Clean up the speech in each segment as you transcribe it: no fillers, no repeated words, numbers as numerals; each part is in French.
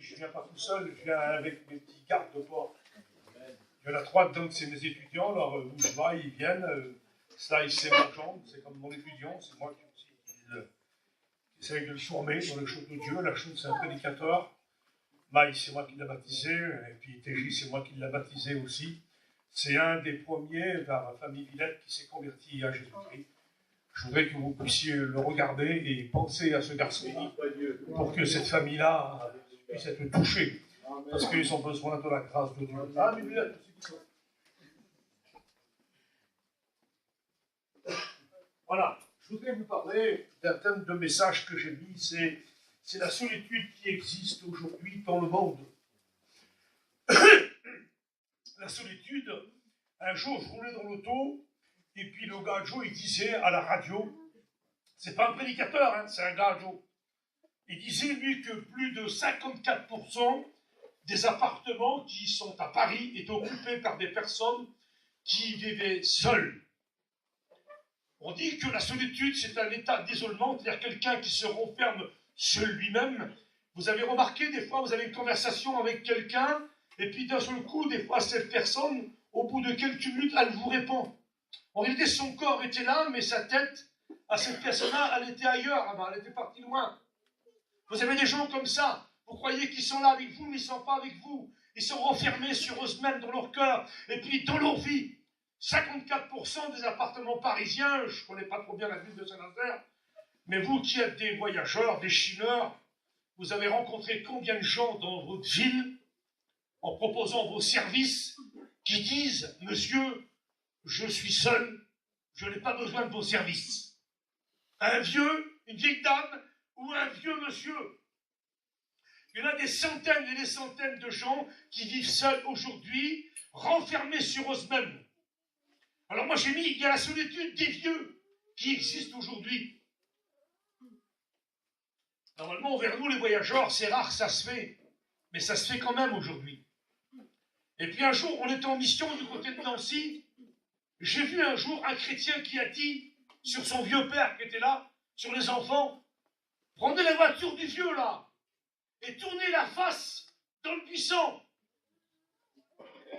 je ne viens pas tout seul, je viens avec mes petits gardes de port. Il y en a 3 dedans que c'est mes étudiants, alors où je vais, ils viennent. Ça, c'est mon chambre, c'est comme mon étudiant, c'est moi qui essaye de le former dans les choses de Dieu. La chose, c'est un prédicateur. Maï, c'est moi qui l'ai baptisé, et puis TJ, c'est moi qui l'ai baptisé aussi. C'est un des premiers dans la famille Villette qui s'est converti à Jésus-Christ. Je voudrais que vous puissiez le regarder et penser à ce garçon pour que cette famille-là puisse être touchée, parce qu'ils ont besoin de la grâce de Dieu. Ah, mais Villette, voilà, je voudrais vous parler d'un thème de message que j'ai mis, c'est la solitude qui existe aujourd'hui dans le monde. La solitude, un jour je roulais dans l'auto, et puis le gars Joe, il disait à la radio, c'est pas un prédicateur, hein, c'est un gars Joe, il disait lui que plus de 54% des appartements qui sont à Paris étaient occupés par des personnes qui vivaient seules. On dit que la solitude, c'est un état d'isolement, c'est-à-dire quelqu'un qui se renferme sur lui-même. Vous avez remarqué, des fois, vous avez une conversation avec quelqu'un, et puis d'un seul coup, des fois, cette personne, au bout de quelques minutes, elle vous répond. En réalité, son corps était là, mais sa tête, à cette personne-là, elle était ailleurs, là-bas, elle était partie loin. Vous avez des gens comme ça, vous croyez qu'ils sont là avec vous, mais ils ne sont pas avec vous. Ils sont renfermés sur eux-mêmes, dans leur cœur, et puis dans leur vie. 54% des appartements parisiens, je ne connais pas trop bien la ville de Saint-Nazaire, mais vous qui êtes des voyageurs, des chineurs, vous avez rencontré combien de gens dans votre ville, en proposant vos services, qui disent « Monsieur, je suis seul, je n'ai pas besoin de vos services. » Un vieux, une vieille dame ou un vieux monsieur. Il y en a des centaines et des centaines de gens qui vivent seuls aujourd'hui, renfermés sur eux-mêmes. Alors moi j'ai mis, il y a la solitude des vieux qui existe aujourd'hui. Normalement, vers nous les voyageurs, c'est rare que ça se fait, mais ça se fait quand même aujourd'hui. Et puis un jour, on était en mission du côté de Nancy, j'ai vu un jour un chrétien qui a dit, sur son vieux père qui était là, sur les enfants, prenez la voiture du vieux là, et tournez la face dans le buisson.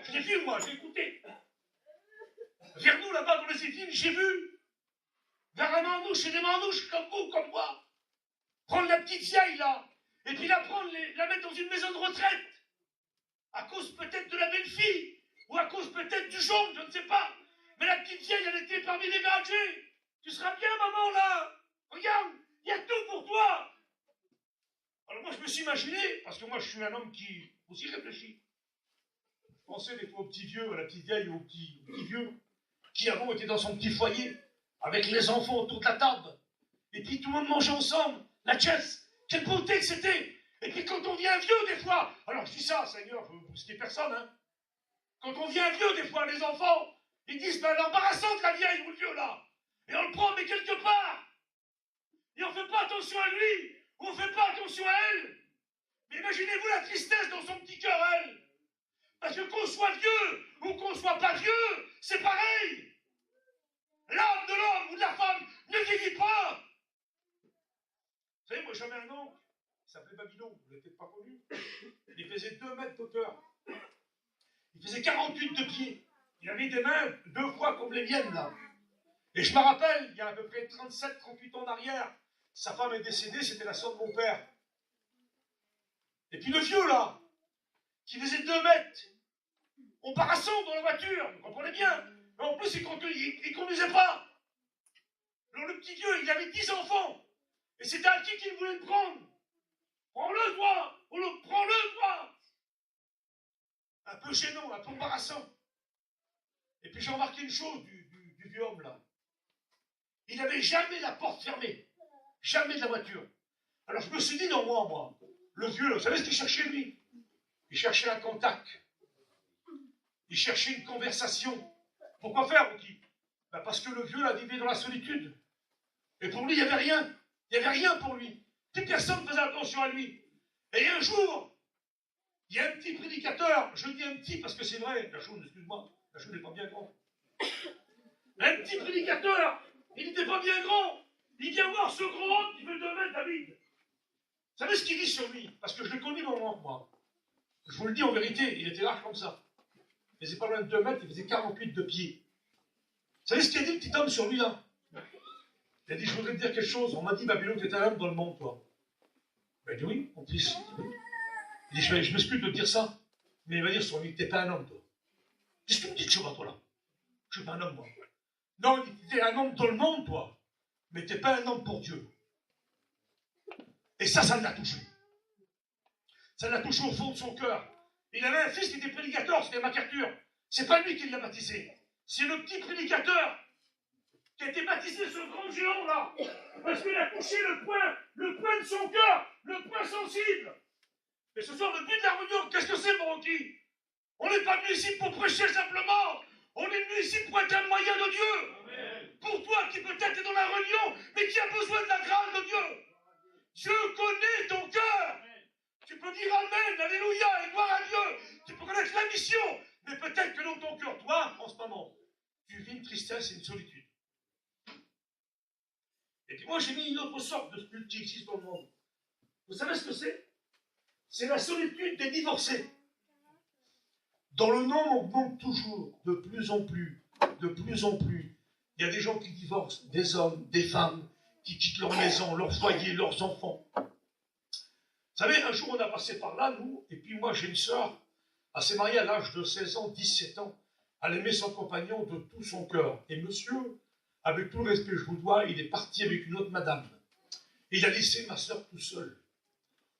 Je l'ai vu moi, j'ai écouté. Vers nous, là-bas, dans les Yvelines, j'ai vu, vers la manouche et des manouches comme vous, comme moi, prendre la petite vieille, là, et puis la prendre, la mettre dans une maison de retraite, à cause peut-être de la belle-fille, ou à cause peut-être du jaune, je ne sais pas, mais la petite vieille, elle était parmi les gadgets. Tu seras bien, maman, là. Regarde, il y a tout pour toi. Alors moi, je me suis imaginé, parce que moi, je suis un homme qui aussi réfléchit. Je pensais des fois aux petits vieux, à la petite vieille, aux petits vieux, qui avant étaient dans son petit foyer, avec les enfants autour de la table. Et puis tout le monde mangeait ensemble, la chaise. Quelle beauté que c'était. Et puis quand on vient vieux, des fois, alors je dis ça, Seigneur, vous ne bousquez personne, hein. Quand on vient vieux, des fois, les enfants, ils disent, ben, l'embarrassante, la vieille ou le vieux, là. Et on le prend, mais quelque part. Et on ne fait pas attention à lui, ou on ne fait pas attention à elle. Mais imaginez-vous la tristesse dans son petit cœur, elle. Parce que qu'on soit vieux, ou qu'on soit pas vieux, c'est pareil. L'âme de l'homme ou de la femme ne vieillit pas. Vous savez, moi j'avais un oncle, il s'appelait Babylon, vous ne l'avez peut-être pas connu. Il faisait 2 mètres d'auteur. Il faisait 48 de pied. Il avait des mains 2 fois comme les miennes, là. Et je me rappelle, il y a à peu près 37-38 ans en arrière, sa femme est décédée, c'était la sœur de mon père. Et puis le vieux, là, qui faisait 2 mètres, embarrassant dans la voiture, vous comprenez bien. Mais en plus, il ne conduisait pas. Alors le petit vieux, il avait 10 enfants. Et c'était à qui qu'il voulait le prendre. Prends-le, toi. Prends-le, toi. Un peu gênant, un peu embarrassant. Et puis j'ai remarqué une chose du vieux homme, là. Il n'avait jamais la porte fermée. Jamais de la voiture. Alors je me suis dit, non, moi, le vieux, vous savez ce qu'il cherchait, lui? Il cherchait un contact. Il cherchait une conversation. Pourquoi faire, Ruki? Ben parce que le vieux, là, vivait dans la solitude. Et pour lui, il n'y avait rien. Il n'y avait rien pour lui. Plus personne ne faisait attention à lui. Et un jour, il y a un petit prédicateur, je dis un petit parce que c'est vrai, la chose, excuse-moi, la chose n'est pas bien grande. Un petit prédicateur, il n'était pas bien grand. Il vient voir ce grand homme qui veut 2 mètres, David. Vous savez ce qu'il dit sur lui? Parce que je le connais mon oncle, moi. Je vous le dis en vérité, il était large comme ça. Il faisait pas loin de 2 mètres, il faisait 48 de pied. Vous savez ce qu'il a dit, le petit homme, sur lui, là? Il a dit, je voudrais te dire quelque chose. On m'a dit, Babylone, tu es un homme dans le monde, toi. Ben, il dit oui, en plus. Il dit, je m'excuse de te dire ça. Mais il va dire sur lui, t'es pas un homme, toi. Qu'est-ce que tu me dis de toi, toi, là? Je suis pas un homme, moi. Non, il dit, t'es un homme dans le monde, toi. Mais t'es pas un homme pour Dieu. Et ça l'a touché. Ça l'a touché au fond de son cœur. Il avait un fils qui était prédicateur, c'était MacArthur. C'est pas lui qui l'a baptisé. C'est le petit prédicateur qui a été baptisé sur le grand géant, là. Parce qu'il a touché le point de son cœur, le point sensible. Et ce soir, le but de la réunion, qu'est-ce que c'est, mon Rocky? On n'est pas venu ici pour prêcher simplement. On est venu ici pour être un moyen de Dieu. Amen. Pour toi qui peut-être est dans la réunion, mais qui a besoin de la grâce de Dieu. Dieu connaît ton cœur. Tu peux dire Amen, Alléluia, et gloire à Dieu. Tu peux connaître la mission. Mais peut-être que dans ton cœur, toi, en ce moment, tu vis une tristesse et une solitude. Et puis moi, j'ai mis une autre sorte de culte qui existe dans le monde. Vous savez ce que c'est? C'est la solitude des divorcés. Dans le nombre, on augmente toujours, de plus en plus, de plus en plus. Il y a des gens qui divorcent, des hommes, des femmes, qui quittent leur maison, leur foyer, leurs enfants. Vous savez, un jour, on a passé par là, nous, et puis moi, j'ai une sœur, elle s'est mariée à l'âge de 16 ans, 17 ans. Elle aimait son compagnon de tout son cœur. Et monsieur, avec tout le respect que je vous dois, il est parti avec une autre madame. Et il a laissé ma sœur tout seul.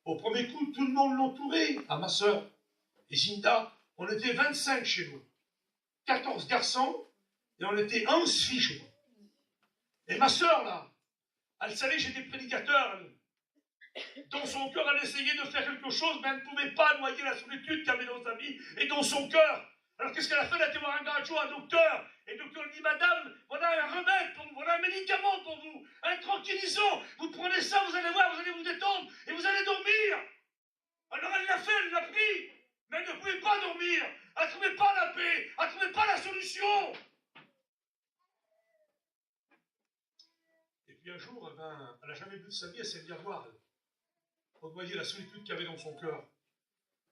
Au premier coup, tout le monde l'entourait, à ma sœur. Et Zinda, on était 25 chez nous. 14 garçons, et on était 11 filles chez nous. Et ma sœur, là, elle savait que j'étais prédicateur. Dans son cœur, elle essayait de faire quelque chose, mais elle ne pouvait pas noyer la solitude qu'il y avait dans sa vie et dans son cœur. Alors qu'est-ce qu'elle a fait? Elle a été voir un gajo, un docteur. Et le docteur lui dit, madame, voilà un remède pour vous, voilà un médicament pour vous, un tranquillisant. Vous prenez ça, vous allez voir, vous allez vous détendre et vous allez dormir. Alors elle l'a fait, elle l'a pris. Mais elle ne pouvait pas dormir. Elle ne trouvait pas la paix. Elle ne trouvait pas la solution. Et puis un jour, elle n'a jamais vu de sa vie, elle s'est mise à voir. On voyait la solitude qu'il y avait dans son cœur.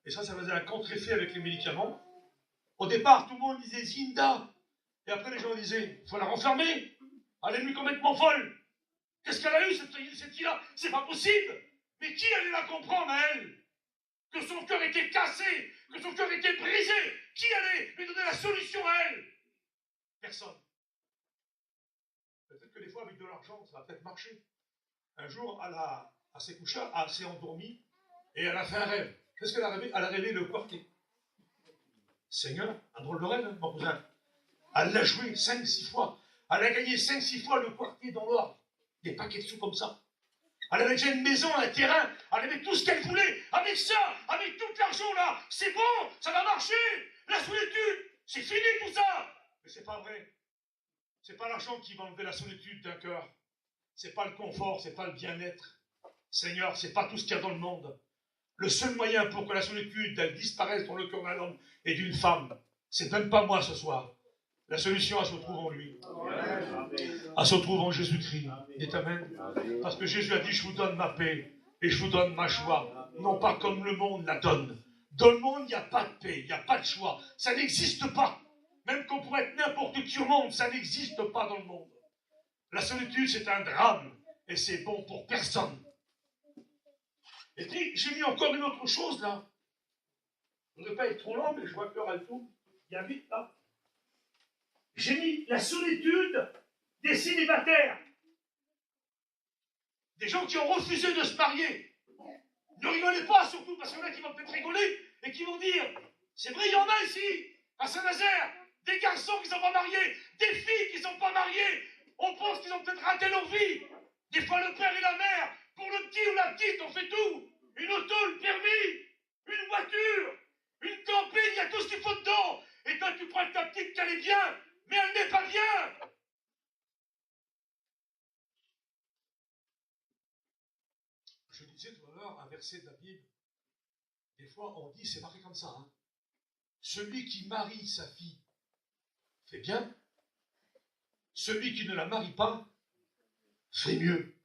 Et ça faisait un contre-effet avec les médicaments. Au départ, tout le monde disait Zinda. Et après, les gens disaient, il faut la renfermer. Elle est devenue complètement folle. Qu'est-ce qu'elle a eu, cette fille-là? C'est pas possible. Mais qui allait la comprendre à elle? Que son cœur était cassé, que son cœur était brisé. Qui allait lui donner la solution à elle? Personne. Peut-être que des fois, avec de l'argent, ça va peut-être marcher. Un jour, elle s'est couchée, elle s'est endormie, et elle a fait un rêve. Qu'est-ce qu'elle a rêvé? Elle a rêvé le quartier. Seigneur, un drôle de rêve, hein, mon cousin. Elle l'a joué 5-6 fois. Elle a gagné 5-6 fois le quartier dans l'ordre. Des paquets de sous comme ça. Elle avait déjà une maison, un terrain, elle avait tout ce qu'elle voulait. Avec ça, avec tout l'argent là, c'est bon, ça va marcher. La solitude, c'est fini tout ça. Mais c'est pas vrai. C'est pas l'argent qui va enlever la solitude d'un cœur. C'est pas le confort, c'est pas le bien-être. Seigneur, c'est pas tout ce qu'il y a dans le monde. Le seul moyen pour que la solitude, elle disparaisse dans le cœur d'un homme et d'une femme, c'est même pas moi ce soir. La solution, elle se trouve en lui. Elle se trouve en Jésus-Christ. Dites Amen. Parce que Jésus a dit, je vous donne ma paix et je vous donne ma joie. Non pas comme le monde la donne. Dans le monde, il n'y a pas de paix, il n'y a pas de joie. Ça n'existe pas. Même qu'on pourrait être n'importe qui au monde, ça n'existe pas dans le monde. La solitude, c'est un drame et c'est bon pour personne. Et puis, j'ai mis encore une autre chose là. Je ne voudrais pas être trop lent, mais je vois que l'heure elle tourne. Il y a vite là. J'ai mis la solitude des célibataires. Des gens qui ont refusé de se marier. Ne rigolez pas, surtout, parce qu'il y en a qui vont peut-être rigoler et qui vont dire, c'est vrai, il y en a ici, à Saint-Nazaire, des garçons qui ne sont pas mariés, des filles qui ne sont pas mariées. On pense qu'ils ont peut-être raté leur vie. Des fois, le père et la mère, pour le petit ou la petite, on fait tout. Une auto, le permis, une voiture, une camping, il y a tout ce qu'il faut dedans. Et toi, tu crois que ta petite qu'elle est bien, mais elle n'est pas bien. Je disais tout à l'heure un verset de la Bible. Des fois, on dit, c'est marqué comme ça, hein. Celui qui marie sa fille fait bien. Celui qui ne la marie pas fait mieux.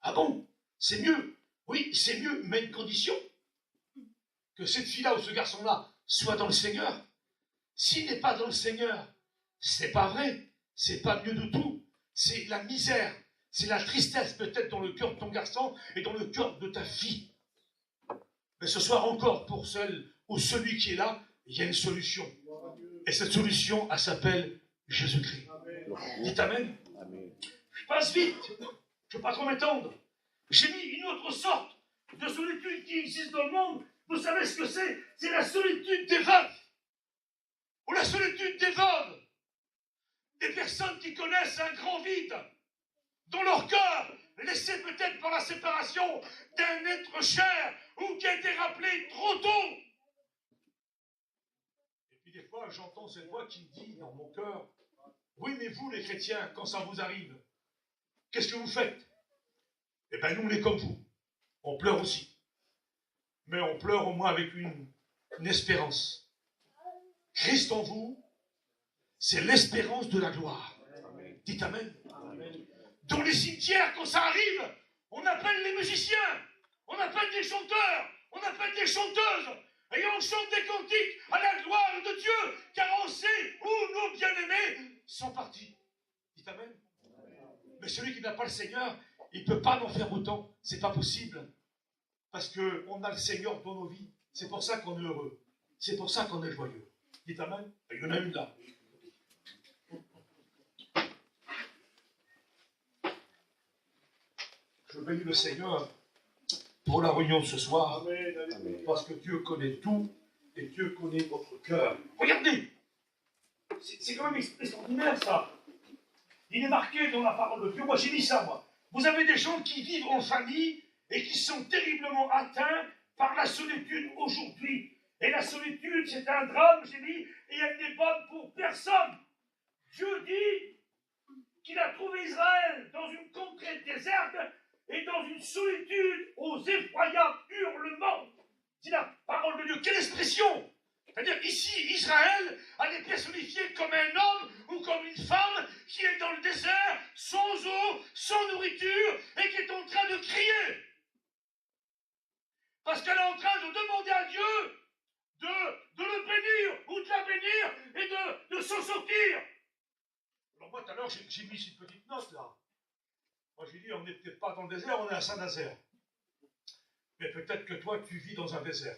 Ah bon? C'est mieux. Oui, c'est mieux, mais une condition. Que cette fille-là ou ce garçon-là soit dans le Seigneur. S'il n'est pas dans le Seigneur, c'est pas vrai. C'est pas mieux du tout. C'est la misère. C'est la tristesse peut-être dans le cœur de ton garçon et dans le cœur de ta fille. Mais ce soir encore, pour celle ou celui qui est là, il y a une solution. Et cette solution, elle s'appelle Jésus-Christ. Dites Amen. Je passe vite. Je ne veux pas trop m'étendre. J'ai mis une autre sorte de solitude qui existe dans le monde. Vous savez ce que c'est? C'est la solitude des veuves. Ou la solitude des veuves. Des personnes qui connaissent un grand vide dans leur cœur, laissé peut-être par la séparation d'un être cher ou qui a été rappelé trop tôt. Et puis des fois, j'entends cette voix qui me dit dans mon cœur, oui, mais vous les chrétiens, quand ça vous arrive, qu'est-ce que vous faites? Eh bien, nous, on est comme vous. On pleure aussi. Mais on pleure au moins avec une espérance. Christ en vous, c'est l'espérance de la gloire. Dites Amen. Dans les cimetières, quand ça arrive, on appelle les musiciens, on appelle des chanteurs, on appelle des chanteuses, et on chante des cantiques à la gloire de Dieu, car on sait où nos bien-aimés sont partis. Dites Amen. Mais celui qui n'a pas le Seigneur, il ne peut pas en faire autant. C'est pas possible. Parce qu'on a le Seigneur dans nos vies. C'est pour ça qu'on est heureux. C'est pour ça qu'on est joyeux. Dites Amen. Il y en a une là. Je bénis le Seigneur pour la réunion de ce soir. Amen. Parce que Dieu connaît tout et Dieu connaît votre cœur. Regardez. C'est quand même extraordinaire ça. Il est marqué dans la parole de Dieu. Moi j'ai mis ça moi. Vous avez des gens qui vivent en famille et qui sont terriblement atteints par la solitude aujourd'hui. Et la solitude, c'est un drame, j'ai dit, et elle n'est bonne pour personne. Dieu dit qu'il a trouvé Israël dans une contrée déserte et dans une solitude aux effroyables hurlements. C'est la parole de Dieu. Quelle expression! C'est-à-dire ici, Israël a été personnifié comme un homme ou comme une femme qui est dans le désert, sans eau, sans nourriture, et qui est en train de crier. Parce qu'elle est en train de demander à Dieu de le bénir ou de la bénir et de s'en sortir. Alors moi, tout à l'heure, j'ai mis une petite note là. Moi, j'ai dit, on n'est peut-être pas dans le désert, on est à Saint-Nazaire. Mais peut-être que toi, tu vis dans un désert.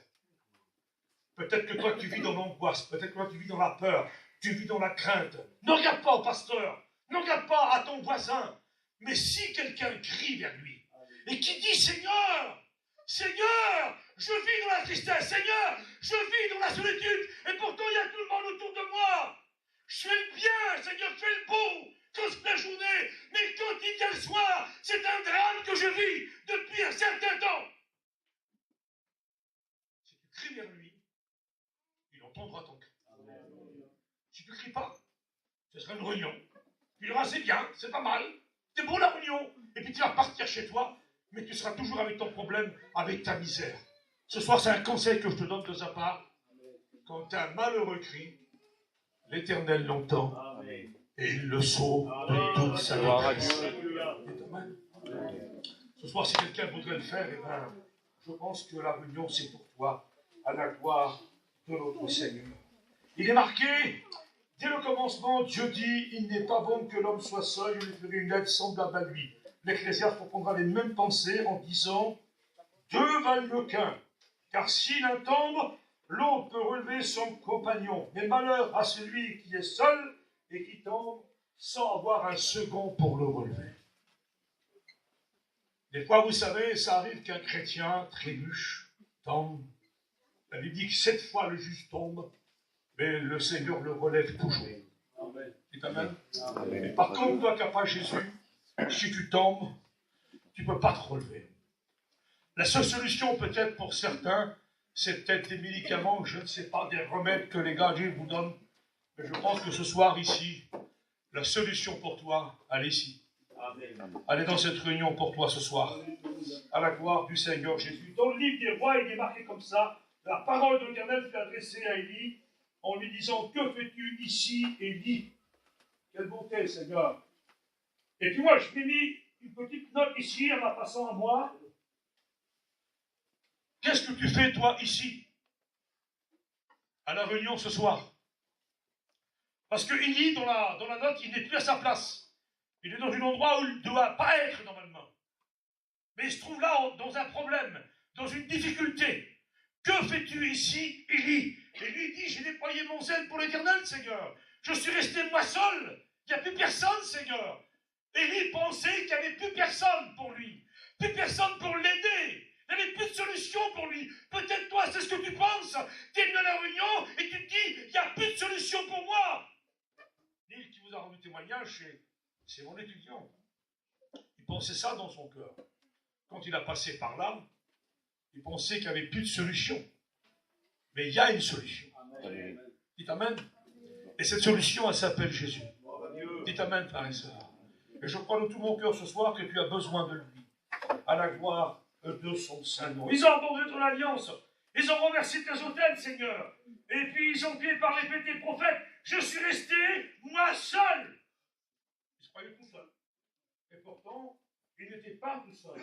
Peut-être que toi, tu vis dans l'angoisse. Peut-être que toi, tu vis dans la peur. Tu vis dans la crainte. Ne regarde pas au pasteur. Ne regarde pas à ton voisin. Mais si quelqu'un crie vers lui et qui dit, Seigneur, Seigneur, je vis dans la tristesse. Seigneur, je vis dans la solitude. Et pourtant, il y a tout le monde autour de moi. Je fais le bien, Seigneur, fais le beau. Toute la journée. Mais quand il vient le soir, c'est un drame que je vis depuis un certain temps. Si tu cries vers lui, il entendra ton cri. Si tu ne cries pas, ce sera une réunion. Tu diras, c'est bien, c'est pas mal, c'est bon la réunion. Et puis tu vas partir chez toi, mais tu seras toujours avec ton problème, avec ta misère. Ce soir, c'est un conseil que je te donne de sa part. Quand un malheureux crie, l'Éternel l'entend. Et il le sauve de toute sa détresse. Ce soir, si quelqu'un voudrait le faire, eh bien, je pense que la réunion, c'est pour toi, à la gloire de notre Seigneur. Il est marqué, dès le commencement, Dieu dit, il n'est pas bon que l'homme soit seul, il lui ferait une aide semblable à lui. L'Ecclésiaste reprendra les mêmes pensées en disant, deux valent mieux qu'un, car si l'un tombe, l'autre peut relever son compagnon. Mais malheur à celui qui est seul et qui tombe sans avoir un second pour le relever. Des fois, vous savez, ça arrive qu'un chrétien trébuche, tombe. La Bible dit que 7 fois le juste tombe, mais le Seigneur le relève toujours. C'est Amen. Et par contre, toi qui n'as pas Jésus, si tu tombes, tu ne peux pas te relever. La seule solution peut-être pour certains, c'est peut-être des médicaments, je ne sais pas, des remèdes que les gars vous donnent. Mais je pense que ce soir ici, la solution pour toi, elle est ici. Elle est dans cette réunion pour toi ce soir. À la gloire du Seigneur Jésus. Dans le livre des rois, il est marqué comme ça. La parole de l'Éternel fut adressée à Élie en lui disant, que fais-tu ici, Élie? Quelle bonté, Seigneur. Et puis moi, je m'ai mis une petite note ici, en la passant à moi. Qu'est-ce que tu fais, toi, ici, à la réunion ce soir? Parce que Élie, dans la note, il n'est plus à sa place. Il est dans un endroit où il ne doit pas être normalement. Mais il se trouve là dans un problème, dans une difficulté. Que fais-tu ici, Élie? Et lui dit, j'ai déployé mon zèle pour l'Éternel, Seigneur. Je suis resté moi seul. Il n'y a plus personne, Seigneur. Élie pensait qu'il n'y avait plus personne pour lui. Plus personne pour l'aider. Il n'y avait plus de solution pour lui. Peut-être toi, c'est ce que tu penses. Tu es venu à la réunion et tu te dis, il n'y a plus de solution pour moi. Neil qui vous a rendu témoignage, c'est mon étudiant. Il pensait ça dans son cœur. Quand il a passé par là, il pensait qu'il n'y avait plus de solution. Mais il y a une solution. Amen. Dites Amen. Et cette solution, elle s'appelle Jésus. Dites Amen, frères et sœurs. Et je crois de tout mon cœur ce soir que tu as besoin de lui. À la gloire de son saint nom. Ils ont abandonné ton alliance. Ils ont renversé tes autels, Seigneur. Et puis ils ont dit par répété prophète, je suis resté, moi seul. Ils se croyaient tout seuls. Et pourtant, ils n'étaient pas tout seuls.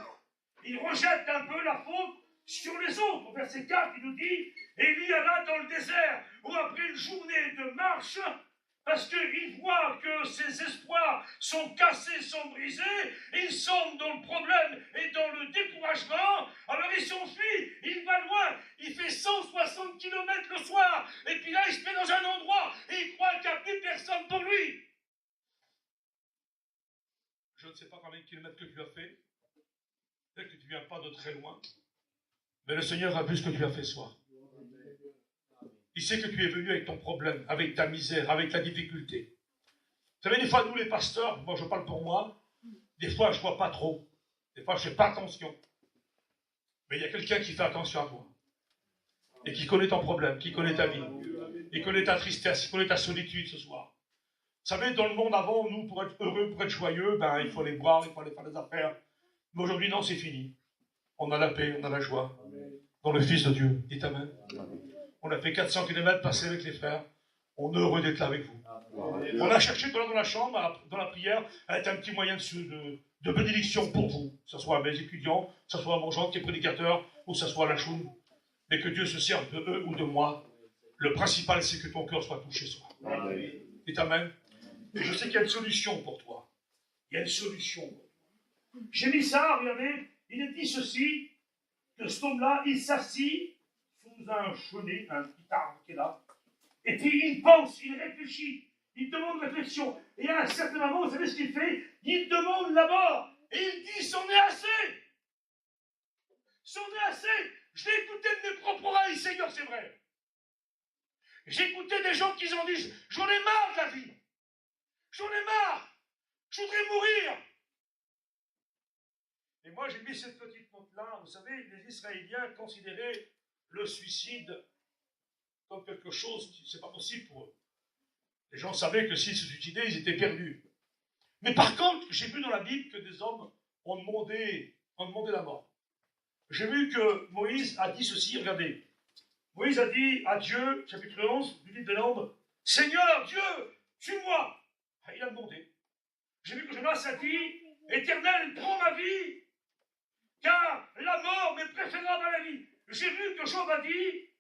Ils rejettent un peu la faute sur les autres. Au verset 4, il nous dit, Élie alla dans le désert, où après une journée de marche, parce qu'il voit que ses espoirs sont cassés, sont brisés, ils sont dans le problème et dans le découragement, alors il s'enfuit, il va loin, il fait 160 km le soir, et puis là il se met dans un endroit, et il croit qu'il n'y a plus personne pour lui. Je ne sais pas combien de kilomètres que tu as fait, peut-être que tu ne viens pas de très loin, mais le Seigneur a vu ce que tu as fait ce soir. Il sait que tu es venu avec ton problème, avec ta misère, avec ta difficulté. Vous savez, des fois, nous les pasteurs, moi je parle pour moi, des fois je ne vois pas trop. Des fois je ne fais pas attention. Mais il y a quelqu'un qui fait attention à toi. Et qui connaît ton problème, qui connaît ta vie. Il connaît ta tristesse, il connaît ta solitude ce soir. Vous savez, dans le monde avant, nous, pour être heureux, pour être joyeux, ben, il faut aller boire, il faut aller faire des affaires. Mais aujourd'hui, non, c'est fini. On a la paix, on a la joie. Dans le Fils de Dieu. Dites Amen. On a fait 400 km passer avec les frères. On est heureux d'être là avec vous. On a cherché dans la chambre, dans la prière, à être un petit moyen de bénédiction pour vous. Que ce soit mes étudiants, que ce soit mon Jean qui est prédicateur, ou que ce soit la choune. Mais que Dieu se serve de eux ou de moi. Le principal, c'est que ton cœur soit touché ce soir. Dites Amen. Et je sais qu'il y a une solution pour toi. Il y a une solution. J'ai mis ça, regardez, il est dit ceci, que cet homme-là, il s'assit sous un chenêt, un petit arbre qui est là, et puis il pense, il réfléchit, il demande réflexion, et à un certain moment, vous savez ce qu'il fait? Il demande la mort, et il dit, c'en est assez! C'en est assez! Je l'ai écouté de mes propres oreilles, Seigneur, c'est vrai. J'ai écouté des gens qui ont dit, j'en ai marre de la vie, j'en ai marre, je voudrais mourir. Et moi, j'ai mis cette petite note-là. Vous savez, les Israéliens considéraient le suicide comme quelque chose qui n'est pas possible pour eux. Les gens savaient que s'ils se suicidaient, ils étaient perdus. Mais par contre, j'ai vu dans la Bible que des hommes ont demandé la mort. J'ai vu que Moïse a dit ceci, regardez. Moïse a dit à Dieu, chapitre 11, du livre de Nombre, « Seigneur, Dieu, tue-moi » Il a demandé. J'ai vu que Jonas a dit, « Éternel, prends ma vie » car la mort m'est préférable à la vie. J'ai vu que Job a dit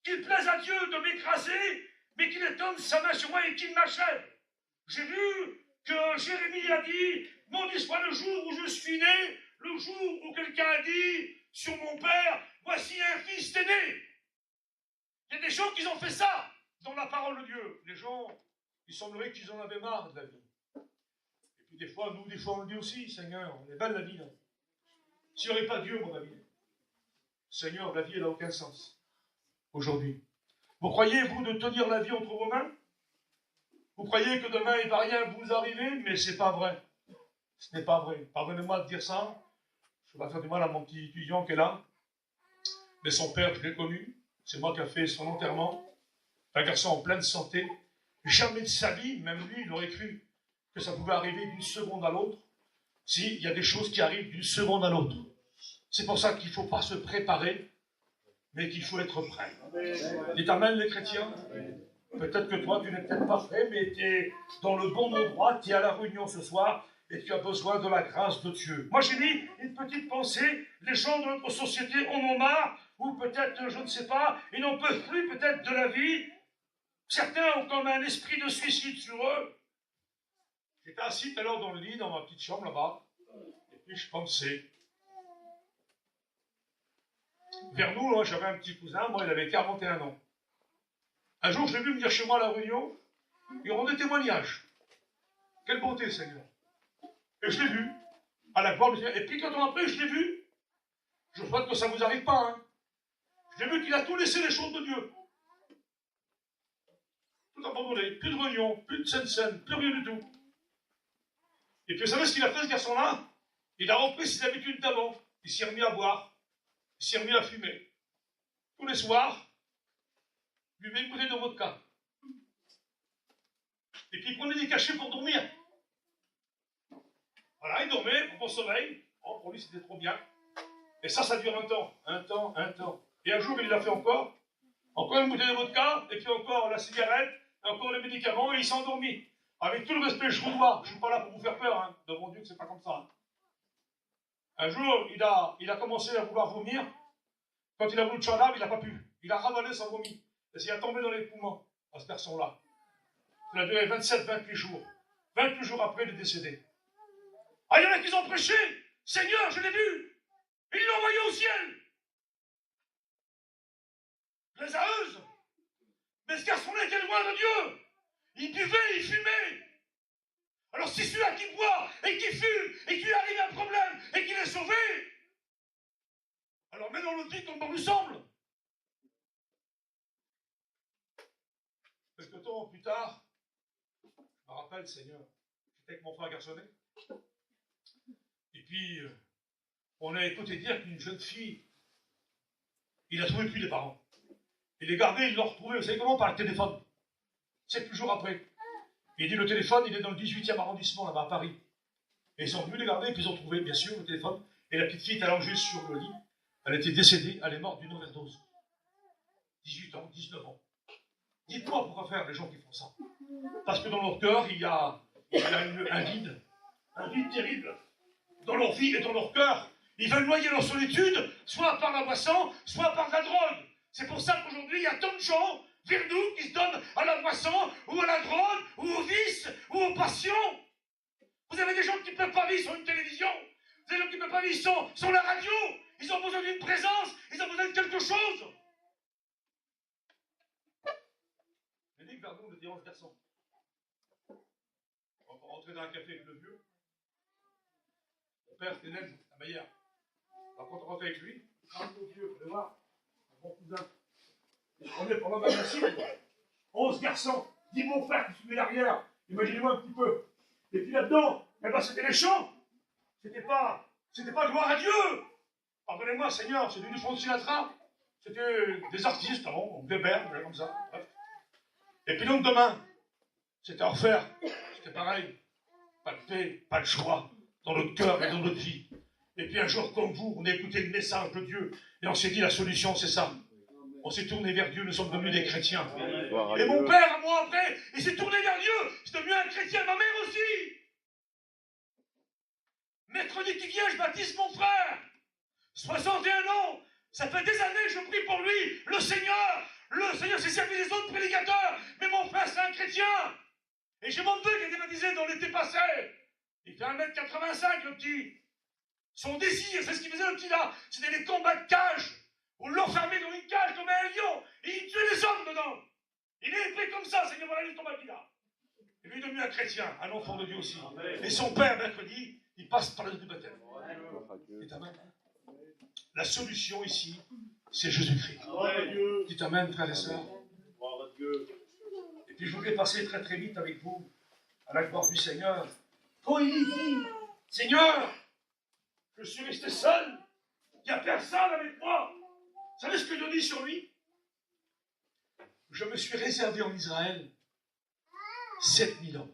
qu'il plaise à Dieu de m'écraser, mais qu'il étende sa main sur moi et qu'il m'achève. J'ai vu que Jérémie a dit, maudit soit le jour où je suis né, le jour où quelqu'un a dit sur mon père, voici un fils t'est né. Il y a des gens qui ont fait ça dans la parole de Dieu. Les gens, il semblerait qu'ils en avaient marre de la vie. Et puis des fois, on le dit aussi, Seigneur, on est belle la vie, là. S'il n'y aurait pas Dieu, mon ami, Seigneur, la vie, elle n'a aucun sens. Aujourd'hui. Vous croyez, vous, de tenir la vie entre vos mains? Vous croyez que demain, il ne va rien vous arriver? Mais ce n'est pas vrai. Ce n'est pas vrai. Pardonnez-moi de dire ça. Je vais faire du mal à mon petit étudiant qui est là. Mais son père, je l'ai connu. C'est moi qui ai fait son enterrement. Un garçon en pleine santé. Jamais de sa vie, même lui, il aurait cru que ça pouvait arriver d'une seconde à l'autre. Si, il y a des choses qui arrivent d'une seconde à l'autre. C'est pour ça qu'il ne faut pas se préparer, mais qu'il faut être prêt. Dites Amen, les chrétiens. Peut-être que toi, tu n'es peut-être pas prêt, mais tu es dans le bon endroit, tu es à la réunion ce soir, et tu as besoin de la grâce de Dieu. Moi, j'ai mis une petite pensée. Les gens de notre société en ont marre ou peut-être, je ne sais pas, ils n'en peuvent plus peut-être de la vie. Certains ont comme un esprit de suicide sur eux. J'étais assis tout à l'heure dans le lit, dans ma petite chambre là-bas, et puis je pensais. Vers nous, j'avais un petit cousin, moi il avait 41 ans. Un jour, je l'ai vu venir chez moi à la réunion, il rendait témoignage. Quelle bonté, Seigneur. Et je l'ai vu, à la gloire du Seigneur. Et puis quand on après, je l'ai vu, je souhaite que ça ne vous arrive pas, hein. Je l'ai vu qu'il a tout laissé les choses de Dieu. Tout abandonné, plus de réunion, plus de scène, plus rien du tout. Et puis vous savez ce qu'il a fait, ce garçon-là? Il a repris ses habitudes d'avant. Il s'est remis à boire, il s'est remis à fumer. Tous les soirs, il buvait une bouteille de vodka. Et puis il prenait des cachets pour dormir. Voilà, il dormait pour bon sommeil. Oh, pour lui, c'était trop bien. Et ça dure un temps. Et un jour, il l'a fait encore. Encore une bouteille de vodka, et puis encore la cigarette, encore les médicaments, et il s'est endormi. Avec tout le respect, je vous dois. Je ne suis pas là pour vous faire peur, hein. De mon Dieu, que c'est pas comme ça. Hein. Un jour, il a commencé à vouloir vomir. Quand il a voulu le chandab, il n'a pas pu. Il a ravalé son vomi. Et il a tombé dans les poumons, à ce garçon-là. Ça a duré 27-28 jours. 28 jours après, il est décédé. Ah, il y en a qui ont prêché. Seigneur, je l'ai vu. Il l'a envoyé au ciel. Les aeuses. Mais ce garçon-là était loin de Dieu. Il buvait, il fumait. Alors si celui-là qui boit et qui fume et qui lui arrive un problème et qu'il est sauvé, alors mets dans le vie comme bon lui semble. Quelques temps plus tard, je me rappelle, Seigneur, j'étais avec mon frère garçonnet. Et puis, on a écouté dire qu'une jeune fille, il a trouvé plus les parents. Il les gardait, il l'a retrouvé, vous savez comment? Par le téléphone. 7 jours après. Il dit le téléphone, il est dans le 18e arrondissement, là-bas, à Paris. Et ils sont venus les garder, et puis ils ont trouvé, bien sûr, le téléphone. Et la petite fille est allongée sur le lit. Elle était décédée, elle est morte d'une overdose. 18 ans, 19 ans. Dites-moi pourquoi faire les gens qui font ça. Parce que dans leur cœur, il y a un vide terrible. Dans leur vie et dans leur cœur. Ils veulent noyer leur solitude, soit par la boisson, soit par la drogue. C'est pour ça qu'aujourd'hui, il y a tant de gens vers nous qui se donnent à la boisson, ou à la drogue, ou au vice, ou aux passions. Vous avez des gens qui ne peuvent pas vivre sur une télévision. Vous avez des gens qui ne peuvent pas vivre sur la radio. Ils ont besoin d'une présence, ils ont besoin de quelque chose. Yannick Verdon, le dimanche garçon. On va rentrer dans un café avec le vieux. Mon père, c'était Nen, la meilleure. On va rentrer avec lui. Un beau vieux, vous allez voir. Un bon cousin. On est pendant la machine, 11 garçons, 10 mon frère qui fumait l'arrière. Imaginez-moi un petit peu. Et puis là-dedans, eh ben, c'était les chants. C'était pas gloire à Dieu. Pardonnez-moi, Seigneur, c'était du Franck Sinatra. C'était des artistes, bon, Weber, comme ça. Bref. Et puis donc demain, c'était à refaire. C'était pareil. Pas de paix, pas de joie dans notre cœur et dans notre vie. Et puis un jour comme vous, on a écouté le message de Dieu et on s'est dit la solution c'est ça. On s'est tourné vers Dieu, nous sommes devenus des chrétiens. Et mon père, un mois après, il s'est tourné vers Dieu. C'est devenu un chrétien, ma mère aussi. Mercredi qui vient, je baptise mon frère. 61 ans. Ça fait des années que je prie pour lui. Le Seigneur s'est servi des autres prédicateurs. Mais mon frère, c'est un chrétien. Et j'ai mon neveu qui a été baptisé dans l'été passé. Il fait 1m85, le petit. Son désir, c'est ce qu'il faisait, le petit là. C'était des combats de cage. On l'enfermait dans une cage comme un lion. Et il tuait les hommes dedans. Il est épais comme ça, Seigneur, voilà, il tombe là. Et lui est devenu un chrétien, un enfant de Dieu aussi. Et son père, mercredi, il passe par le baptême. Dites amen. La solution ici, c'est Jésus-Christ. Dites amen, frères et sœurs. Et puis je voudrais passer très très vite avec vous à la gloire du Seigneur. Quand il dit, Seigneur, je suis resté seul, il n'y a personne avec moi. Vous savez ce que Dieu dit sur lui? Je me suis réservé en Israël 7000 ans.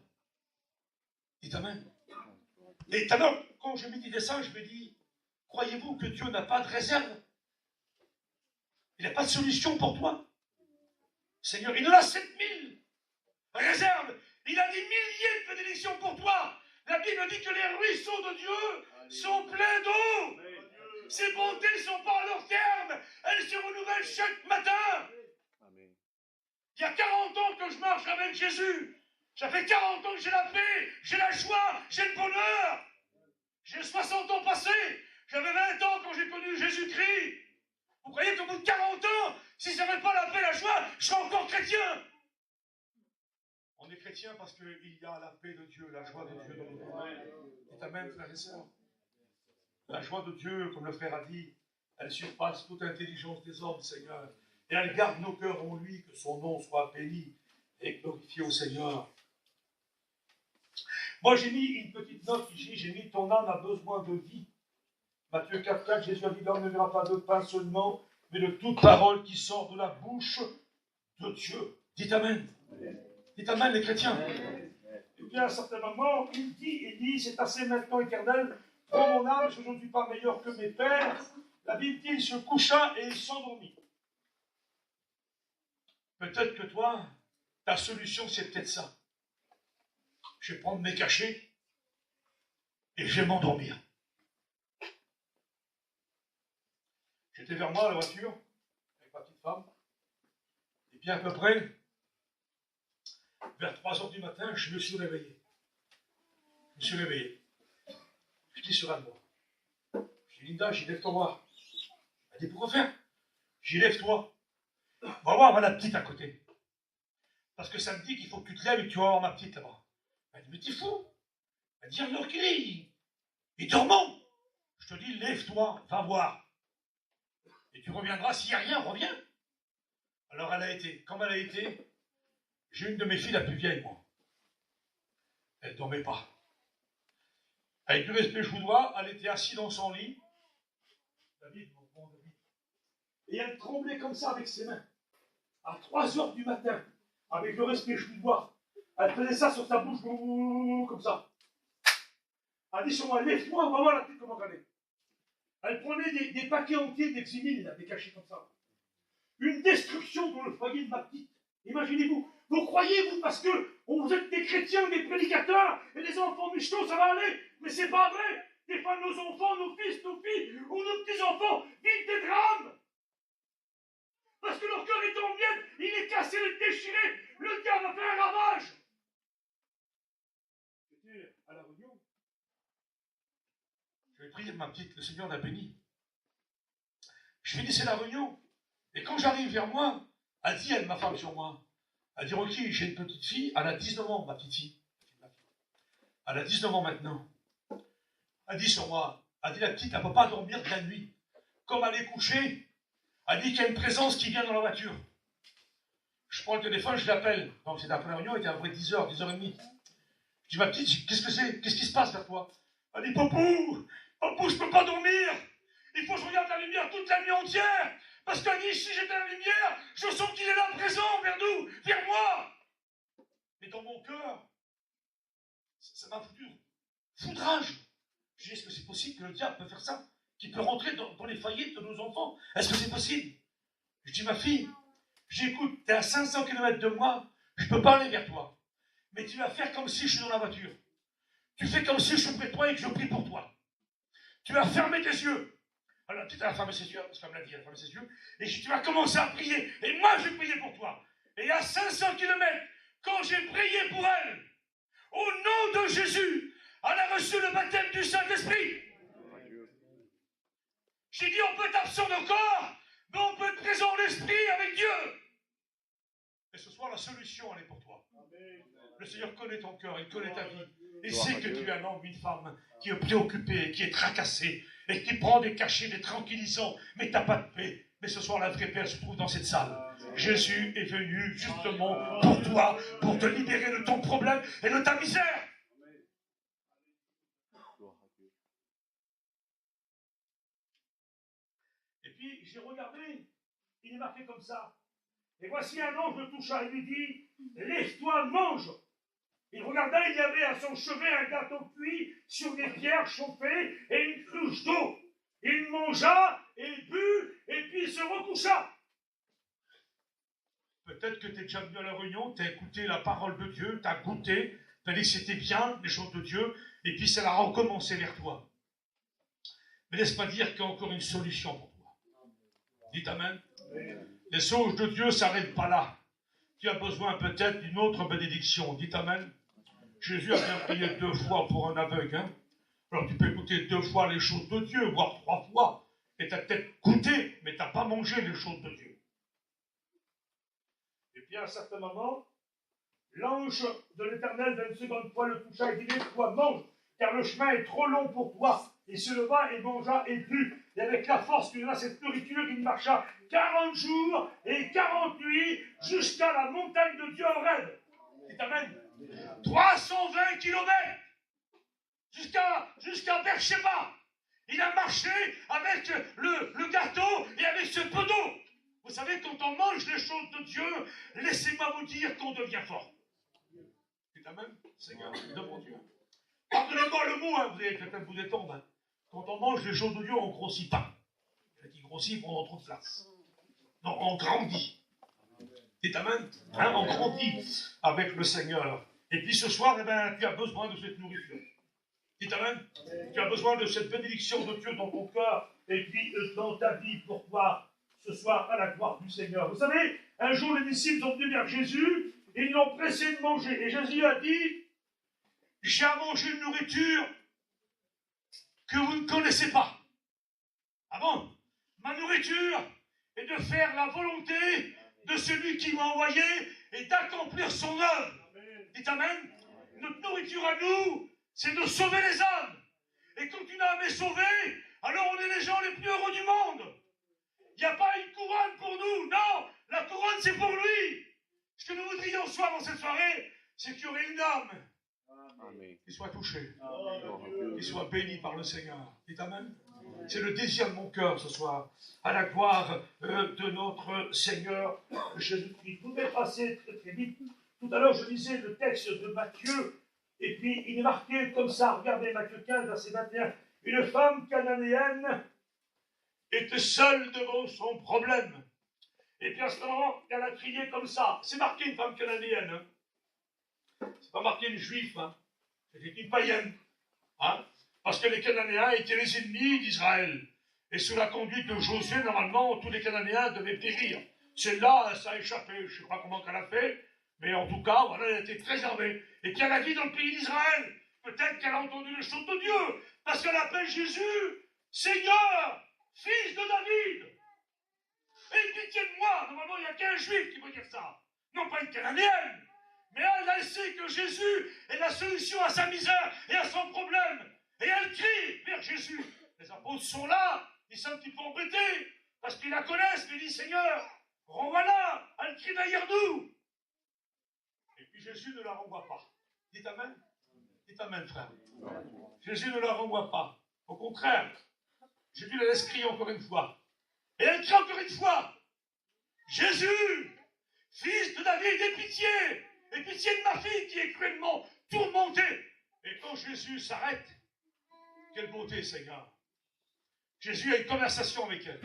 Dites amen. Et alors, quand je méditais ça, je me dis, croyez-vous que Dieu n'a pas de réserve? Il n'a pas de solution pour toi? Seigneur, il en a 7000 réserves. Il a des milliers de bénédictions pour toi. La Bible dit que les ruisseaux de Dieu sont pleins d'eau. Ses bontés ne sont pas à leur terme. Elles se renouvellent chaque matin. Amen. Il y a 40 ans que je marche avec Jésus. Ça fait 40 ans que j'ai la paix, j'ai la joie, j'ai le bonheur. J'ai 60 ans passés. J'avais 20 ans quand j'ai connu Jésus-Christ. Vous croyez qu'au bout de 40 ans, si ça n'avait pas la paix, la joie, je serais encore chrétien? On est chrétien parce qu'il y a la paix de Dieu, la joie de Dieu dans nos vies. Dites amen, frères et sœurs. La joie de Dieu, comme le frère a dit, elle surpasse toute intelligence des hommes, Seigneur. Et elle garde nos cœurs en lui, que son nom soit béni et glorifié au Seigneur. Moi, j'ai mis une petite note ici, j'ai mis ton âme a besoin de vie. Matthieu 4,4, Jésus a dit, l'homme ne verra pas de pain seulement, mais de toute parole qui sort de la bouche de Dieu. Dites amen. Dites amen, les chrétiens. Et bien, à un certain moment, il dit, c'est assez maintenant éternel, prends mon âme, parce que je ne suis pas meilleur que mes pères. La Bible dit, il se coucha et il s'endormit. Peut-être que toi, ta solution, c'est peut-être ça. Je vais prendre mes cachets et je vais m'endormir. J'étais vers moi à la voiture, avec ma petite femme, et bien à peu près, vers 3 heures du matin, je me suis réveillé. Je dis sur moi. Je dis, Linda, j'y lève-toi. Elle dit, pourquoi faire? J'y lève-toi. On va voir la petite à côté. Parce que ça me dit qu'il faut que tu te lèves et que tu vas voir ma petite là-bas. Elle dit, mais t'es fou. Elle dit, alors qu'il est, il est dormant. Je te dis, lève-toi, va voir. Et tu reviendras, s'il n'y a rien, reviens. Alors elle a été, comme elle a été, j'ai une de mes filles la plus vieille, moi. Elle ne dormait pas. Avec le respect, je vous dois, elle était assise dans son lit. David, mon bon David. Et elle tremblait comme ça avec ses mains. À 3 heures du matin, avec le respect, je vous dois. Elle faisait ça sur sa bouche, comme ça. Elle dit sur moi, lève-toi, on va voir la petite comment elle est. Elle prenait des paquets entiers d'eximines, des cachets comme ça. Une destruction dans le foyer de ma petite. Imaginez-vous. Vous croyez, vous, parce que vous êtes des chrétiens, des prédicateurs, et des enfants michetots, ça va aller. Mais c'est pas vrai. Des fois, nos enfants, nos fils, nos filles, ou nos petits-enfants vivent des drames. Parce que leur cœur est en miettes, il est cassé, il est déchiré. Le diable a fait un ravage. J'étais à la réunion. Je vais prier ma petite, le Seigneur l'a bénie. Je finissais la réunion. Et quand j'arrive vers moi, elle dit, ma femme sur moi, elle dit, Rocky, j'ai une petite fille, elle a 19 ans, ma petite fille. Elle a 19 ans maintenant. Elle dit sur moi, elle dit, la petite, elle ne peut pas dormir de la nuit. Comme elle est couchée, elle dit qu'il y a une présence qui vient dans la voiture. Je prends le téléphone, je l'appelle. Donc c'est après la réunion, il était à peu près 10h, 10h30. Je dis, ma petite, qu'est-ce que c'est? Qu'est-ce qui se passe vers toi? Elle dit, Papou, je ne peux pas dormir. Il faut que je regarde la lumière toute la nuit entière. Parce qu'elle dit, si j'étais la lumière, je sens qu'il est là présent vers nous, vers moi. Mais dans mon cœur, ça m'a foutu foudrage. Je dis, est-ce que c'est possible que le diable peut faire ça? Qu'il peut rentrer dans les foyers de nos enfants? Est-ce que c'est possible? Je dis, ma fille, j'écoute, tu es à 500 km de moi, je ne peux pas aller vers toi. Mais tu vas faire comme si je suis dans la voiture. Tu fais comme si je suis près de toi et que je prie pour toi. Tu vas fermer tes yeux. Alors la petite, elle a fermé ses yeux, parce qu'elle me l'a dit, elle a fermé ses yeux. Et tu vas commencer à prier. Et moi, je vais prier pour toi. Et à 500 km, quand j'ai prié pour elle, au nom de Jésus, elle a reçu le baptême du Saint-Esprit. J'ai dit, on peut être absent de corps, mais on peut être présent en l'esprit avec Dieu. Et ce soir, la solution, elle est pour toi. Le Seigneur connaît ton cœur, il connaît ta vie. Il sait que tu es un homme, une femme qui est préoccupé, qui est tracassé, et qui prend des cachets, des tranquillisants, mais tu n'as pas de paix. Mais ce soir, la vraie paix, elle se trouve dans cette salle. Jésus est venu justement pour toi, pour te libérer de ton problème et de ta misère. Et puis, j'ai regardé, il est marqué comme ça. Et voici un ange le toucha et lui dit, lève-toi, mange. Il regarda, il y avait à son chevet un gâteau cuit sur des pierres chauffées et une cruche d'eau. Il mangea et but, et puis il se recoucha. Peut-être que tu es déjà venu à la réunion, tu as écouté la parole de Dieu, tu as goûté, tu as dit que c'était bien, les choses de Dieu, et puis ça a recommencé vers toi. Mais laisse-moi dire qu'il y a encore une solution pour toi. Dites Amen. Les sauges de Dieu ne s'arrêtent pas là. Tu as besoin peut-être d'une autre bénédiction. Dites Amen. Jésus a bien prié 2 fois pour un aveugle. Hein? Alors tu peux écouter 2 fois les choses de Dieu, voire 3 fois. Et tu as peut-être goûté, mais tu n'as pas mangé les choses de Dieu. Et puis à un certain moment, l'ange de l'Éternel d'une seconde fois le toucha et dit, toi mange, car le chemin est trop long pour toi. Il se leva et mangea et but. Et avec la force qu'il a cette nourriture, il marcha 40 jours et 40 nuits jusqu'à la montagne de Dieu en rêve. Dites Amen. 320 kilomètres jusqu'à Beersheba. Il a marché avec le gâteau et avec ce peu d'eau. Vous savez, quand on mange les choses de Dieu, laissez-moi vous dire qu'on devient fort. Dites Amen, Seigneur, de mon Dieu. Pardonnez-moi le mot, hein, vous allez peut-être vous détendre. Hein. Quand on mange les choses de Dieu, on ne grossit pas. Qui grossit pour avoir trop de place. Non, on grandit. Dites Amen. Hein, on grandit avec le Seigneur. Et puis ce soir, eh ben, tu as besoin de cette nourriture. Dites Amen. Tu as besoin de cette bénédiction de Dieu dans ton cœur et puis dans ta vie pour toi, ce soir, à la gloire du Seigneur. Vous savez, un jour, les disciples sont venus vers Jésus et ils l'ont pressé de manger. Et Jésus a dit, j'ai à manger une nourriture que vous ne connaissez pas. Ah bon? Ma nourriture est de faire la volonté de celui qui m'a envoyé et d'accomplir son œuvre. Dites Amen. Notre nourriture à nous, c'est de sauver les âmes. Et quand une âme est sauvée, alors on est les gens les plus heureux du monde. Il n'y a pas une couronne pour nous. Non, la couronne c'est pour lui. Ce que nous voudrions ce soir dans cette soirée, c'est qu'il y aurait une âme qui soit touchée, qui soit bénie par le Seigneur. Dites Amen. C'est le désir de mon cœur ce soir, à la gloire de notre Seigneur Jésus-Christ. Vous pouvez passer très très vite. Tout à l'heure, je lisais le texte de Matthieu, et puis il est marqué comme ça, regardez Matthieu 15, verset 21, une femme cananéenne était seule devant son problème. Et puis à ce moment, elle a crié comme ça. C'est marqué une femme cananéenne. Hein. C'est pas marqué une juive, hein. C'était une païenne. Hein. Parce que les Cananéens étaient les ennemis d'Israël. Et sous la conduite de Josué, normalement, tous les Cananéens devaient périr. Celle-là, ça a échappé. Je ne sais pas comment elle a fait, mais en tout cas, voilà, elle a été préservée. Et puis elle a dit dans le pays d'Israël, peut-être qu'elle a entendu les choses de Dieu, parce qu'elle appelle Jésus, Seigneur, fils de David. Aie pitié de moi. Normalement, il n'y a qu'un juif qui peut dire ça. Non pas une Cananéenne. Mais elle sait que Jésus est la solution à sa misère et à son problème. Et elle crie vers Jésus. Les apôtres sont là, ils sont un petit peu embêtés, parce qu'ils la connaissent, mais ils disent, Seigneur, renvoie-la, elle crie derrière nous. Et puis Jésus ne la renvoie pas. Dites Amen. Dites Amen, frère. Jésus ne la renvoie pas. Au contraire, Jésus la laisse crier encore une fois. Et elle crie encore une fois. Jésus, fils de David, aie pitié de ma fille qui est cruellement tourmentée. Et quand Jésus s'arrête, quelle beauté, Seigneur. Jésus a une conversation avec elle.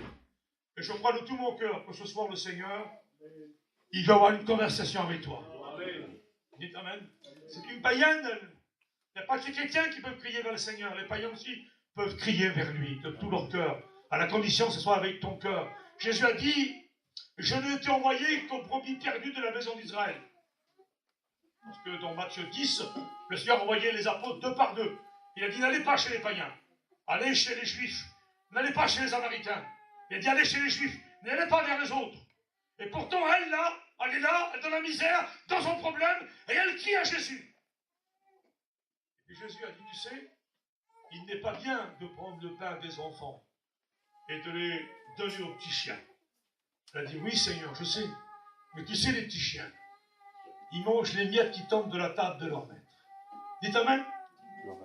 Et je crois de tout mon cœur que ce soir, le Seigneur, il va avoir une conversation avec toi. Dites Amen. C'est une païenne. Il n'y a pas que les chrétiens qui peuvent crier vers le Seigneur. Les païens aussi peuvent crier vers lui de tout leur cœur, à la condition que ce soit avec ton cœur. Jésus a dit, je n'ai été envoyé qu'aux brebis perdues de la maison d'Israël. Parce que dans Matthieu 10, le Seigneur a envoyé les apôtres 2 par 2. Il a dit, n'allez pas chez les païens, allez chez les Juifs, n'allez pas chez les Samaritains. Il a dit, allez chez les Juifs, n'allez pas vers les autres. Et pourtant, elle est là, elle est dans la misère, dans son problème, et elle crie à Jésus. Et puis Jésus a dit, tu sais, il n'est pas bien de prendre le pain des enfants et de les donner aux petits chiens. Elle a dit, oui Seigneur, je sais, mais tu sais les petits chiens, ils mangent les miettes qui tombent de la table de leur maître. Dites Amen.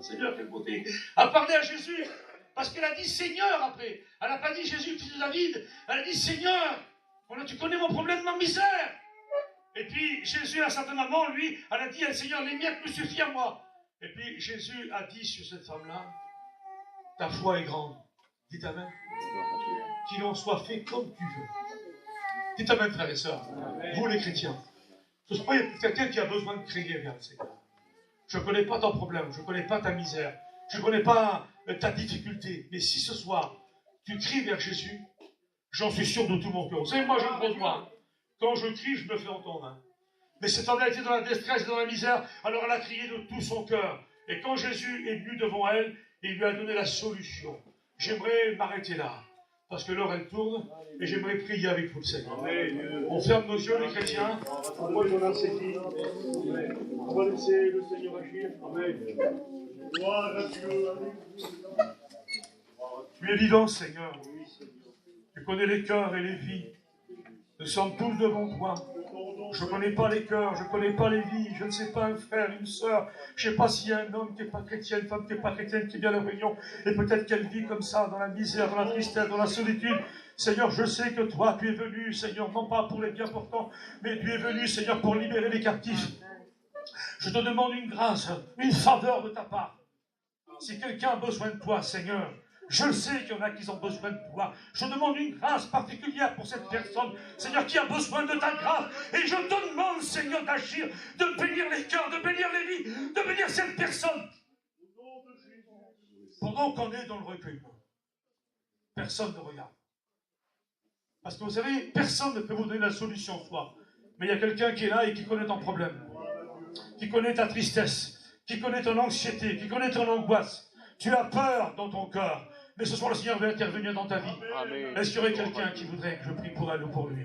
Seigneur, quelle beauté. Elle parlait à Jésus, parce qu'elle a dit Seigneur après. Elle n'a pas dit Jésus, fils de David. Elle a dit Seigneur, voilà, tu connais mon problème, ma misère. Et puis Jésus, à un certain moment, lui, elle a dit Seigneur, les miettes me suffisent à moi. Et puis Jésus a dit sur cette femme-là, ta foi est grande. Dites Amen. Qu'il en soit fait comme tu veux. Dites Amen, frères et sœurs. Vous les chrétiens. Ce soir, il y a quelqu'un qui a besoin de crier vers le Seigneur. Je ne connais pas ton problème, je ne connais pas ta misère. Je ne connais pas ta difficulté. Mais si ce soir, tu cries vers Jésus, j'en suis sûr de tout mon cœur. Vous savez, moi, je le reçois. Quand je crie, je me fais entendre. Hein. Mais cette femme a été dans la détresse et dans la misère, alors elle a crié de tout son cœur. Et quand Jésus est venu devant elle, il lui a donné la solution. J'aimerais m'arrêter là, parce que l'heure elle tourne, et j'aimerais prier avec vous le Seigneur. On ferme nos yeux, les chrétiens. Moi, j'en ai assez dit. On va laisser le Seigneur agir. Amen. Gloire à Dieu. Tu es vivant, Seigneur. Tu connais les cœurs et les vies. Nous sommes tous devant toi. Je ne connais pas les cœurs, je ne connais pas les vies, je ne sais pas un frère, une sœur, je ne sais pas s'il y a un homme qui n'est pas chrétien, une femme qui n'est pas chrétienne, qui vient à la réunion, et peut-être qu'elle vit comme ça, dans la misère, dans la tristesse, dans la solitude. Seigneur, je sais que toi, tu es venu, Seigneur, non pas pour les bien portants, mais tu es venu, Seigneur, pour libérer les captifs. Je te demande une grâce, une faveur de ta part. Si quelqu'un a besoin de toi, Seigneur, je le sais qu'il y en a qui ont besoin de toi. Je demande une grâce particulière pour cette personne, Seigneur, qui a besoin de ta grâce. Et je te demande, Seigneur, d'agir, de bénir les cœurs, de bénir les vies, de bénir cette personne. Pendant qu'on est dans le recueillement, personne ne regarde. Parce que vous savez, personne ne peut vous donner la solution, toi. Mais il y a quelqu'un qui est là et qui connaît ton problème, qui connaît ta tristesse, qui connaît ton anxiété, qui connaît ton angoisse. Tu as peur dans ton cœur. Mais ce soir, le Seigneur veut intervenir dans ta vie. Est-ce qu'il y aurait quelqu'un qui voudrait que je prie pour elle ou pour lui?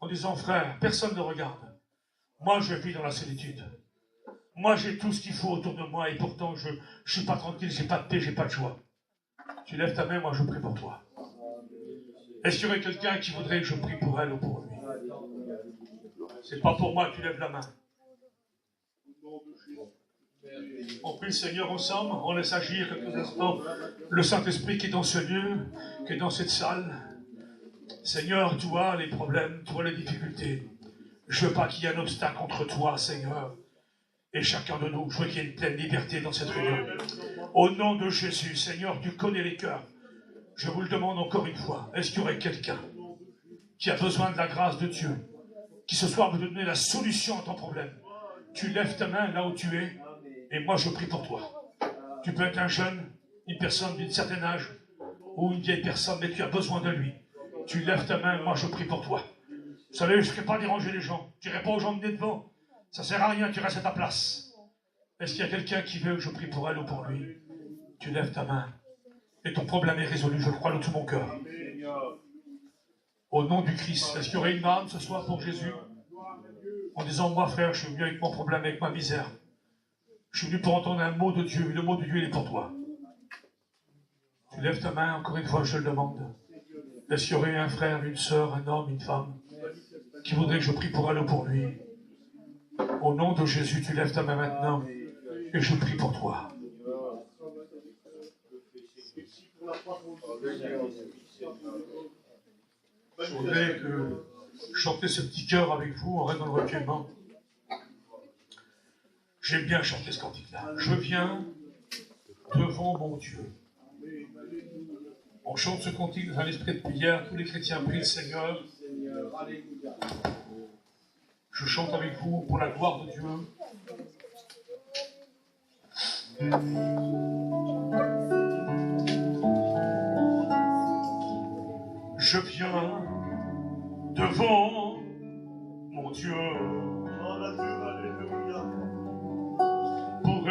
En disant, frère, personne ne regarde. Moi, je vis dans la solitude. Moi, j'ai tout ce qu'il faut autour de moi et pourtant, je ne suis pas tranquille, j'ai pas de paix, j'ai pas de joie. Tu lèves ta main, moi, je prie pour toi. Est-ce qu'il y aurait quelqu'un qui voudrait que je prie pour elle ou pour lui? C'est pas pour moi que tu lèves la main. On prie le Seigneur ensemble, on laisse agir quelques instants le Saint-Esprit qui est dans ce lieu, qui est dans cette salle. Seigneur, tu vois les problèmes, tu vois les difficultés. Je veux pas qu'il y ait un obstacle entre toi, Seigneur, et chacun de nous. Je veux qu'il y ait une pleine liberté dans cette réunion. Au nom de Jésus, Seigneur, tu connais les cœurs. Je vous le demande encore une fois. Est-ce qu'il y aurait quelqu'un qui a besoin de la grâce de Dieu, qui ce soir veut te donner la solution à ton problème? Tu lèves ta main là où tu es, et moi je prie pour toi. Tu peux être un jeune, une personne d'un certain âge, ou une vieille personne, mais tu as besoin de lui. Tu lèves ta main, moi je prie pour toi. Vous savez, je ne ferai pas déranger les gens. Tu ne dirai pas aux gens de venir devant. Ça ne sert à rien, tu restes à ta place. Est-ce qu'il y a quelqu'un qui veut que je prie pour elle ou pour lui? Tu lèves ta main. Et ton problème est résolu, je le crois de tout mon cœur. Au nom du Christ, est-ce qu'il y aurait une âme ce soir pour Jésus? En disant, moi frère, je suis venu avec mon problème, avec ma misère. Je suis venu pour entendre un mot de Dieu, et le mot de Dieu il est pour toi. Tu lèves ta main, encore une fois, je te le demande. Est-ce qu'il y aurait un frère, une sœur, un homme, une femme, qui voudrait que je prie pour elle ou pour lui? Au nom de Jésus, tu lèves ta main maintenant, et je prie pour toi. Je voudrais que chanter ce petit cœur avec vous, on reste dans le recueillement. J'aime bien chanter ce cantique-là. Je viens devant mon Dieu. On chante ce cantique dans un esprit de prière. Tous les chrétiens prient le Seigneur. Je chante avec vous pour la gloire de Dieu. Je viens devant mon Dieu pour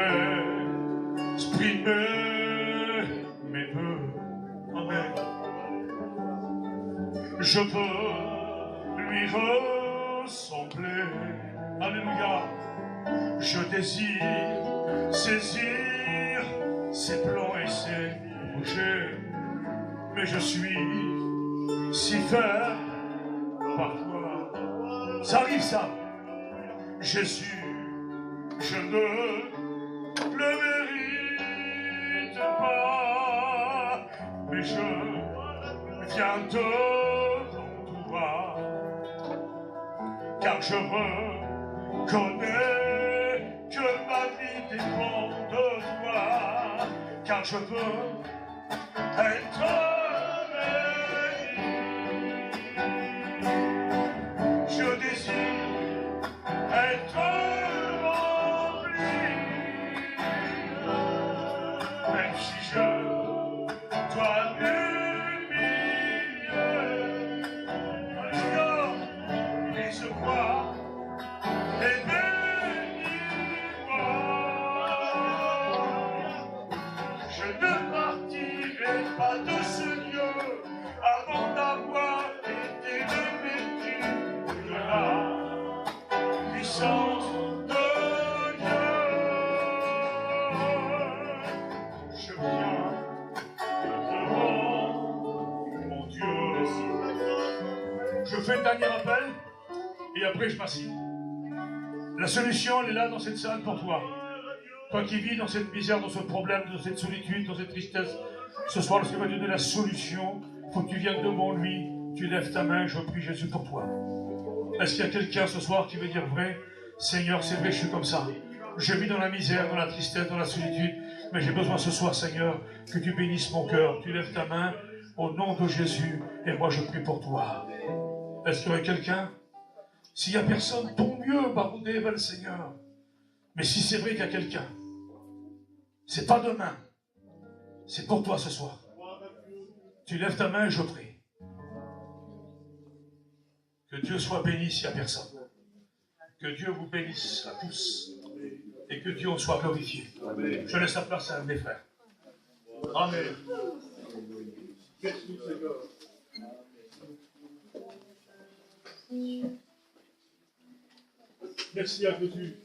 exprimer mes vœux. Amen. Je veux lui ressembler. Alléluia. Je désire saisir ses plans et ses projets, mais je suis si faible parfois. Ça arrive ça. Jésus, je ne le mérite pas, mais je viens devant toi, car je reconnais que ma vie dépend de toi, car je veux être béni. Je désire être rempli espoir, et bénis-moi. Je ne partirai pas de ce lieu avant d'avoir été revêtu de la puissance de Dieu. Je viens devant mon Dieu. Je fais le dernier appel et après je m'assieds. La solution, elle est là dans cette salle pour toi. Toi qui vis dans cette misère, dans ce problème, dans cette solitude, dans cette tristesse, ce soir, le Seigneur va te donner la solution. Il faut que tu viennes devant lui, tu lèves ta main, je prie Jésus pour toi. Est-ce qu'il y a quelqu'un ce soir qui veut dire vrai? Seigneur, c'est vrai, je suis comme ça. Je vis dans la misère, dans la tristesse, dans la solitude, mais j'ai besoin ce soir, Seigneur, que tu bénisses mon cœur. Tu lèves ta main au nom de Jésus, et moi je prie pour toi. Est-ce qu'il y aurait quelqu'un? S'il n'y a personne, tant mieux, baroudez vers le Seigneur. Mais si c'est vrai qu'il y a quelqu'un, c'est pas demain, c'est pour toi ce soir. Tu lèves ta main et je prie. Que Dieu soit béni s'il n'y a personne. Que Dieu vous bénisse à tous. Et que Dieu en soit glorifié. Je laisse la place à un de mes frères. Amen. Merci à Jésus.